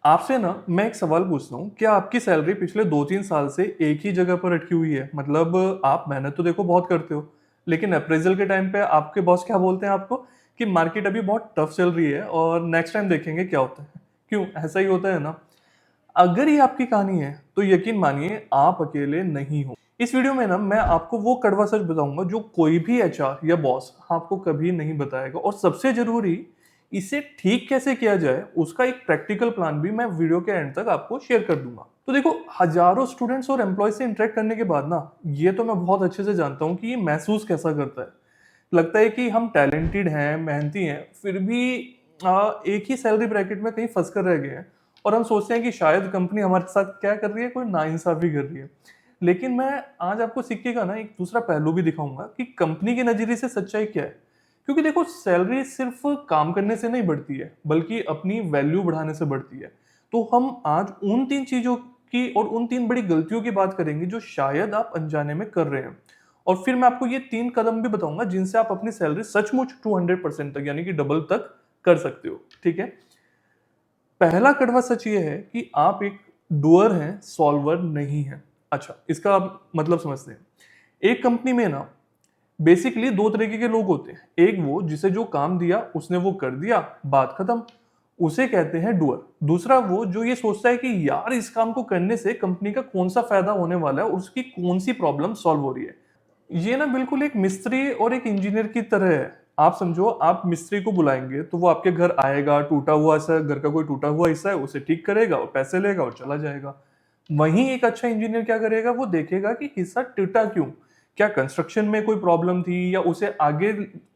आपसे ना मैं एक सवाल पूछता हूँ, क्या आपकी सैलरी पिछले 2-3 साल से एक ही जगह पर अटकी हुई है? मतलब आप मेहनत तो देखो बहुत करते हो, लेकिन अप्रेज़ल के टाइम पे आपके बॉस क्या बोलते हैं आपको? कि मार्केट अभी बहुत टफ चल रही है और नेक्स्ट टाइम देखेंगे क्या होता है। क्यों? ऐसा ही होता है ना? अगर ये आपकी कहानी है, तो यकीन मानिए आप अकेले नहीं हो। इस वीडियो में ना मैं आपको वो कड़वा सच बताऊँगा जो कोई भी एचआर या बॉस आपको कभी नहीं बताएगा और सबसे ज़रूरी इसे ठीक कैसे किया जाए, उसका एक प्रैक्टिकल प्लान भी मैं वीडियो के एंड तक आपको शेयर कर दूँगा। तो देखो, हज़ारों स्टूडेंट्स और एम्प्लॉयज़ से इंटरैक्ट करने के बाद ना, ये तो मैं बहुत अच्छे से जानता हूँ कि ये महसूस कैसा करता है। लगता है कि हम टैलेंटेड हैं, मेहनती हैं, फिर भी एक ही सैलरी ब्रैकेट में कहीं फँस कर रह गए हैं और हम सोचते हैं कि शायद कंपनी हमारे साथ क्या कर रही है, कोई नाइंसाफ़ी कर रही है। लेकिन मैं आज आपको सिक्के का ना एक दूसरा पहलू भी दिखाऊँगा कि कंपनी के नज़रिए से सच्चाई क्या है। क्योंकि देखो, सैलरी सिर्फ़ काम करने से नहीं बढ़ती है, बल्कि अपनी वैल्यू बढ़ाने से बढ़ती है। तो हम आज उन 3 चीज़ों की और उन 3 बड़ी गलतियों की बात करेंगे जो शायद आप अनजाने में कर रहे हैं। और फिर मैं आपको ये 3 कदम भी बताऊँगा जिनसे आप अपनी सैलरी सचमुच 200% तक यानी कि डबल तक कर सकते हो, ठीक है? पहला कड़वा सच ये है कि आप एक डूअर हैं, सॉल्वर नहीं हैं। अच्छा, इसका आप मतलब समझते हैं। एक कंपनी में ना बेसिकली 2 तरीके के लोग होते हैं। एक वो जिसे जो काम दिया उसने वो कर दिया, बात खत्म। उसे कहते हैं डूअर। दूसरा वो जो ये सोचता है कि यार इस काम को करने से कंपनी का कौन-सा फायदा होने वाला है और उसकी कौन-सी प्रॉब्लम सॉल्व हो रही है। ये ना बिल्कुल एक मिस्त्री और एक इंजीनियर की तरह है। आप समझो, आप मिस्त्री को बुलाएँगे तो वो आपके घर आएगा, टूटा हुआ ऐसा घर का कोई टूटा हुआ हिस्सा है उसे ठीक करेगा और पैसे लेगा और चला जाएगा। वहीं एक अच्छा इंजीनियर क्या करेगा, वो देखेगा कि हिस्सा टूटा क्यों? क्या कंस्ट्रक्शन में कोई प्रॉब्लम थी या उसे आगे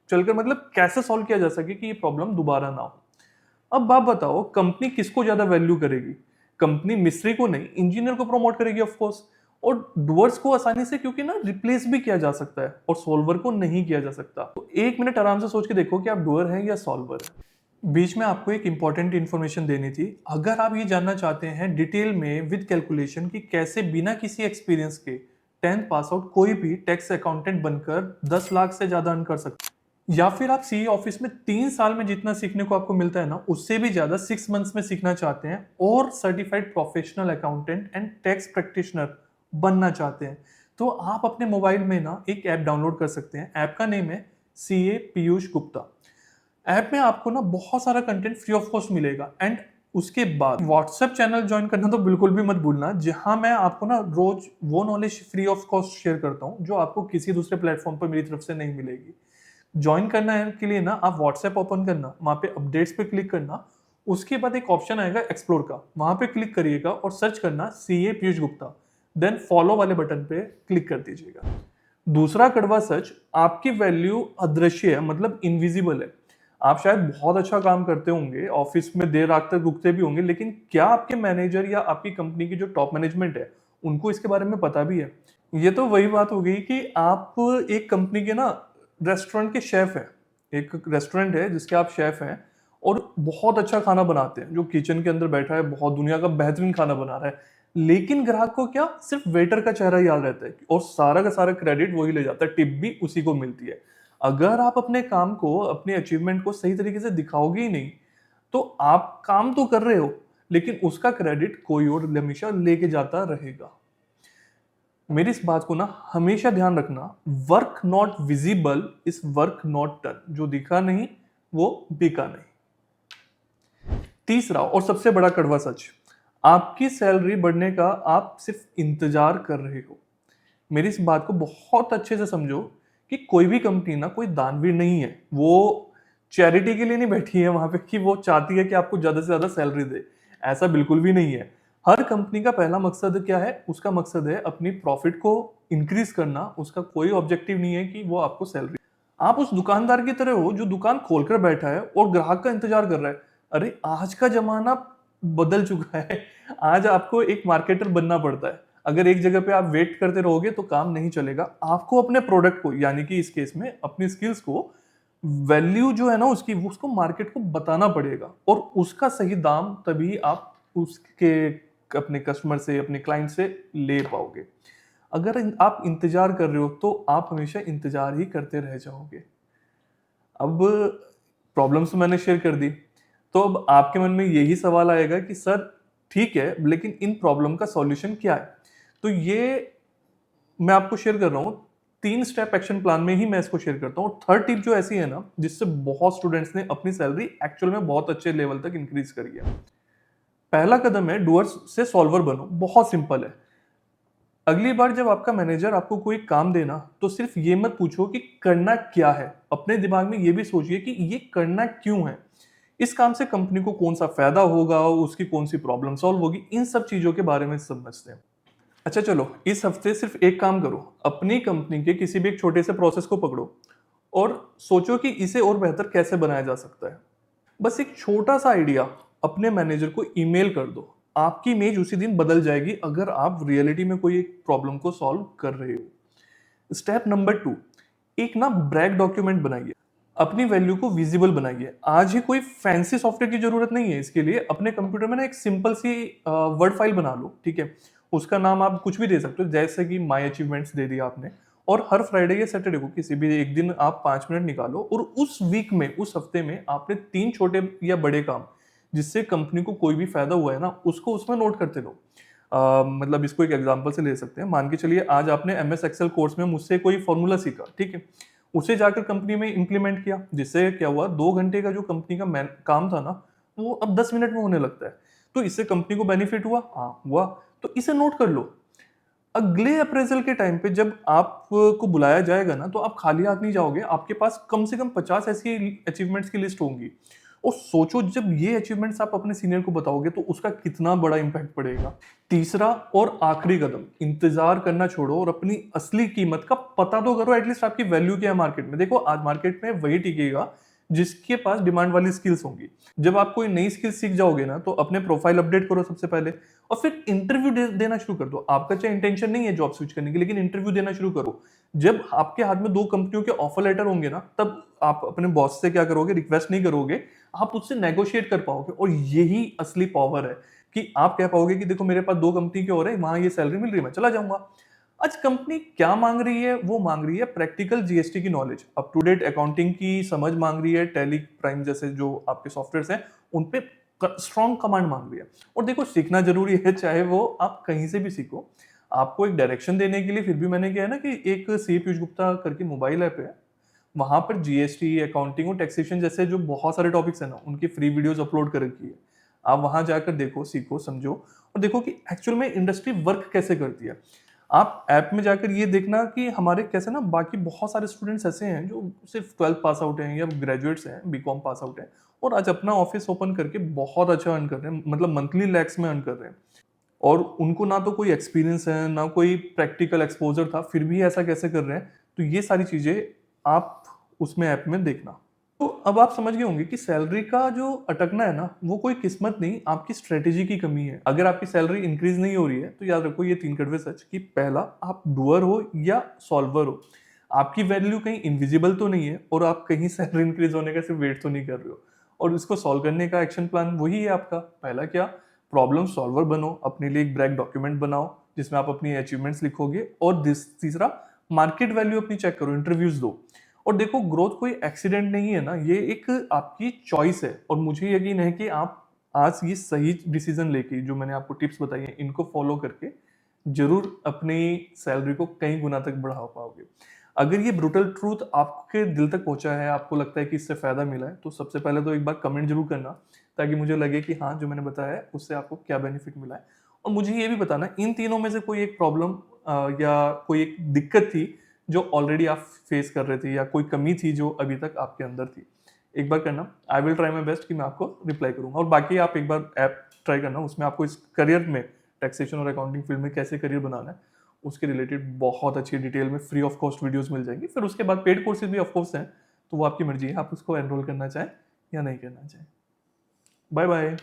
चलकर मतलब कैसे सॉल्व किया जा सके कि ये प्रॉब्लम दोबारा ना हो? अब आप बताओ, कंपनी किसको ज्यादा वैल्यू करेगी? कंपनी मिस्त्री को नहीं, इंजीनियर को प्रमोट करेगी ऑफ कोर्स। और डुअर्स को आसानी से क्योंकि ना रिप्लेस भी किया जा सकता है और सॉल्वर को नहीं किया जा सकता। तो एक मिनट आराम से सोच के देखो कि आप डुअर हैं या सॉल्वर हैं। बीच में आपको एक इंपॉर्टेंट इन्फॉर्मेशन देनी थी। अगर आप ये जानना चाहते हैं डिटेल में विद कैलकुलेशन कि कैसे बिना किसी एक्सपीरियंस के 10th पास आउट कोई भी टैक्स अकाउंटेंट बनकर 10 लाख से ज्यादा अर्न कर सकता है, या फिर आप सीए ऑफिस में 3 साल में जितना सीखने को आपको मिलता है ना, उससे भी ज्यादा 6 मंथ्स में सीखना चाहते हैं और certified professional accountant and tax practitioner बनना चाहते हैं, तो आप अपने मोबाइल में ना एक ऐप डाउनलोड कर सकते हैं। ऐप का नेम है सीए पीयूष गुप्ता। ऐप में आपको ना बहुत सारा कंटेंट फ्री ऑफ कॉस्ट मिलेगा एंड उसके बाद व्हाट्सएप चैनल ज्वाइन करना तो बिल्कुल भी मत भूलना, जहां मैं आपको ना रोज वो knowledge free of cost share करता हूं जो आपको किसी दूसरे प्लेटफॉर्म पर मेरी तरफ से नहीं मिलेगी। ज्वाइन करना है के लिए ना आप व्हाट्सएप ओपन करना, वहां पे अपडेट्स पे क्लिक करना, उसके बाद एक ऑप्शन आएगा एक्सप्लोर का, वहां पे क्लिक करिएगा और सर्च करना CA Piyush Gupta. Then follow वाले बटन पे क्लिक कर दीजिएगा। दूसरा कड़वा सच, आपकी वैल्यू अदृश्य है, मतलब इनविजिबल है। आप शायद बहुत अच्छा काम करते होंगे, ऑफिस में देर रात तक रुकते भी होंगे, लेकिन क्या आपके मैनेजर या आपकी कंपनी की जो टॉप मैनेजमेंट है उनको इसके बारे में पता भी है? ये तो वही बात हो गई कि आप एक कंपनी के ना रेस्टोरेंट के शेफ हैं। एक रेस्टोरेंट है जिसके आप शेफ हैं और बहुत अच्छा खाना बनाते हैं, जो किचन के अंदर बैठा है बहुत दुनिया का बेहतरीन खाना बना रहा है, लेकिन ग्राहक को क्या सिर्फ वेटर का चेहरा याद रहता है और सारा का सारा क्रेडिट वही ले जाता है, टिप भी उसी को मिलती है। अगर आप अपने काम को, अपने अचीवमेंट को सही तरीके से दिखाओगे ही नहीं, तो आप काम तो कर रहे हो लेकिन उसका क्रेडिट कोई और हमेशा लेके जाता रहेगा। मेरी इस बात को ना हमेशा ध्यान रखना, work not visible is work not done. जो दिखा नहीं वो बिका नहीं। तीसरा और सबसे बड़ा कड़वा सच, आपकी सैलरी बढ़ने का आप सिर्फ इंतजार कर रहे हो। मेरी इस बात को बहुत अच्छे से समझो कि कोई भी कंपनी ना कोई दानवीर नहीं है। वो चैरिटी के लिए नहीं बैठी है वहां पे कि वो चाहती है कि आपको ज्यादा से ज्यादा सैलरी दे। ऐसा बिल्कुल भी नहीं है। हर कंपनी का पहला मकसद क्या है? उसका मकसद है अपनी प्रॉफिट को इंक्रीज करना। उसका कोई ऑब्जेक्टिव नहीं है कि वो आपको सैलरी। आप उस दुकानदार की तरह हो जो दुकान खोलकर बैठा है और ग्राहक का इंतजार कर रहा है। अरे आज का जमाना बदल चुका है। आज आपको एक मार्केटर बनना पड़ता है। अगर एक जगह पे आप वेट करते रहोगे तो काम नहीं चलेगा। आपको अपने प्रोडक्ट को, यानी कि इस केस में अपनी स्किल्स को, वैल्यू जो है ना उसकी, उसको मार्केट को बताना पड़ेगा और उसका सही दाम तभी आप उसके अपने कस्टमर से, अपने क्लाइंट से ले पाओगे। अगर आप इंतजार कर रहे हो तो आप हमेशा इंतजार ही करते रह जाओगे। अब प्रॉब्लम्स तो मैंने शेयर कर दी, तो अब आपके मन में यही सवाल आएगा कि सर ठीक है, लेकिन इन प्रॉब्लम का सॉल्यूशन क्या है? तो ये मैं आपको शेयर कर रहा हूँ, 3 स्टेप एक्शन प्लान में ही मैं इसको शेयर करता हूँ। और थर्ड टिप जो ऐसी है ना, जिससे बहुत स्टूडेंट्स ने अपनी सैलरी एक्चुअल में बहुत अच्छे लेवल तक इंक्रीज करी है। पहला कदम है डूअर से सॉल्वर बनो। बहुत सिंपल है। अगली बार जब आपका मैनेजर आपको कोई काम देना, तो सिर्फ ये मत पूछो कि करना क्या है, अपने दिमाग में ये भी सोचिए कि ये करना क्यों है, इस काम से कंपनी को कौन सा फायदा होगा, उसकी कौन सी प्रॉब्लम सॉल्व होगी, इन सब चीजों के बारे में समझते हैं। अच्छा चलो, इस हफ्ते सिर्फ एक काम करो, अपनी कंपनी के किसी भी एक छोटे से प्रोसेस को पकड़ो और सोचो कि इसे और बेहतर कैसे बनाया जा सकता है। बस एक छोटा सा आइडिया अपने मैनेजर को ईमेल कर दो, आपकी इमेज उसी दिन बदल जाएगी अगर आप रियलिटी में कोई एक प्रॉब्लम को सॉल्व कर रहे हो। स्टेप नंबर 2, एक ना ब्रैग डॉक्यूमेंट बनाइए, अपनी वैल्यू को विजिबल बनाइए। आज ही कोई फैंसी सॉफ्टवेयर की जरूरत नहीं है इसके लिए, अपने कंप्यूटर में ना एक सिंपल सी वर्ड फाइल बना लो, ठीक है। उसका नाम आप कुछ भी दे सकते हो, जैसे कि माई अचीवमेंट्स दे दिया आपने। और हर फ्राइडे या सैटरडे को किसी भी एक दिन आप 5 मिनट निकालो और उस वीक में, उस हफ्ते में आपने 3 छोटे या बड़े काम जिससे कंपनी को कोई भी फायदा हुआ है ना, उसको उसमें नोट करते रहो। मतलब इसको एक एग्जांपल से ले सकते हैं। मान के चलिए आज आपने एमएस एक्सेल कोर्स में मुझसे कोई फॉर्मूला सीखा, ठीक है। उसे जाकर कंपनी में इंप्लीमेंट किया, जिससे क्या हुआ, 2 घंटे का जो कंपनी का काम था ना, वो अब 10 मिनट में होने लगता है। तो इससे कंपनी को बेनिफिट हुआ, हाँ हुआ। तो इसे नोट कर लो। अगले अप्रेजल के टाइम पे जब आपको बुलाया जाएगा ना, तो आप खाली हाथ नहीं जाओगे, आपके पास कम से कम 50 ऐसी अचीवमेंट्स की लिस्ट होंगी। और सोचो जब ये अचीवमेंट्स आप अपने सीनियर को बताओगे तो उसका कितना बड़ा इंपैक्ट पड़ेगा। तीसरा और आखिरी कदम, इंतजार करना छोड़ो और अपनी असली कीमत का पता तो करो, एटलीस्ट आपकी वैल्यू क्या है मार्केट में। देखो आज मार्केट में वही टिकेगा जिसके पास डिमांड वाली स्किल्स होंगी। जब आप कोई नई स्किल सीख जाओगे ना, तो अपने प्रोफाइल अपडेट करो सबसे पहले, और फिर इंटरव्यू देना शुरू कर दो। आपका चाहे इंटेंशन नहीं है जॉब स्विच करने की, लेकिन इंटरव्यू देना शुरू करो। जब आपके हाथ में 2 कंपनियों के ऑफर लेटर होंगे ना, तब आप अपने बॉस से क्या करोगे, रिक्वेस्ट नहीं करोगे, आप उससे नेगोशिएट कर पाओगे। और यही असली पावर है कि आप कह पाओगे कि देखो मेरे पास 2 कंपनी के और है, वहां ये सैलरी मिल रही है, मैं चला जाऊंगा। आज कंपनी क्या मांग रही है, वो मांग रही है प्रैक्टिकल जीएसटी की knowledge, up to date accounting की समझ मांग रही है, टैली प्राइम जैसे जो आपके सॉफ्टवेयर हैं उन पे स्ट्रॉन्ग कमांड मांग रही है। और देखो सीखना जरूरी है, चाहे वो आप कहीं से भी सीखो। आपको एक डायरेक्शन देने के लिए फिर भी मैंने क्या है ना कि एक सी पीयूष गुप्ता करके मोबाइल ऐप है, वहां पर जीएसटी, अकाउंटिंग और टैक्सेशन जैसे जो बहुत सारे टॉपिक्स है ना, उनकी फ्री वीडियोस अपलोड कर रखी है। आप वहां जाकर देखो, सीखो, समझो और देखो कि एक्चुअल में इंडस्ट्री वर्क कैसे करती है। आप ऐप में जाकर ये देखना कि हमारे कैसे ना बाकी बहुत सारे स्टूडेंट्स ऐसे हैं जो सिर्फ 12th पास आउट हैं या ग्रेजुएट्स हैं, बीकॉम पास आउट हैं, और आज अपना ऑफिस ओपन करके बहुत अच्छा अर्न कर रहे हैं, मतलब मंथली लैक्स में अर्न कर रहे हैं। और उनको ना तो कोई एक्सपीरियंस है, ना कोई प्रैक्टिकल एक्सपोजर था, फिर भी ऐसा कैसे कर रहे हैं। तो ये सारी चीजें आप उसमें ऐप में देखना। तो अब आप समझ गए होंगे कि सैलरी का जो अटकना है ना, वो कोई किस्मत नहीं, आपकी स्ट्रेटेजी की कमी है। अगर आपकी सैलरी इंक्रीज नहीं हो रही है, तो याद रखो ये 3 कड़वे सच कि पहला, आप डूअर हो या सॉल्वर हो। आपकी वैल्यू कहीं इनविजिबल तो नहीं है, और आप कहीं सैलरी इंक्रीज होने का सिर्फ वेट तो नहीं कर रहे हो। और इसको सॉल्व करने का एक्शन प्लान वही है आपका। पहला क्या, प्रॉब्लम सॉल्वर बनो, अपने लिए एक ब्रैक डॉक्यूमेंट बनाओ जिसमें आप अपनी अचीवमेंट्स लिखोगे। और तीसरा, मार्केट वैल्यू अपनी चेक करो, इंटरव्यूज दो। और देखो ग्रोथ कोई एक्सीडेंट नहीं है ना, ये एक आपकी चॉइस है। और मुझे यकीन है कि आप आज ये सही डिसीजन लेके, जो मैंने आपको टिप्स बताई हैं, इनको फॉलो करके जरूर अपनी सैलरी को कई गुना तक बढ़ा पाओगे। अगर ये ब्रूटल ट्रूथ आपके दिल तक पहुंचा है, आपको लगता है कि इससे फायदा मिला है, तो सबसे पहले तो एक बार कमेंट जरूर करना, ताकि मुझे लगे कि हाँ जो मैंने बताया है उससे आपको क्या बेनिफिट मिला है। और मुझे ये भी बताना इन तीनों में से कोई एक प्रॉब्लम या कोई एक दिक्कत थी जो ऑलरेडी आप फेस कर रहे थे, या कोई कमी थी जो अभी तक आपके अंदर थी। एक बार करना, I will try my best कि मैं आपको रिप्लाई करूंगा। और बाकी आप एक बार ऐप ट्राई करना, उसमें आपको इस करियर में, टैक्सेशन और अकाउंटिंग फील्ड में कैसे करियर बनाना है, उसके रिलेटेड बहुत अच्छी डिटेल में फ्री ऑफ कॉस्ट वीडियोस मिल जाएंगी। फिर उसके बाद पेड कोर्सेज भी ऑफ कोर्स हैं, तो वो आपकी मर्जी है, आप उसको एनरोल करना चाहें या नहीं करना चाहें। Bye bye.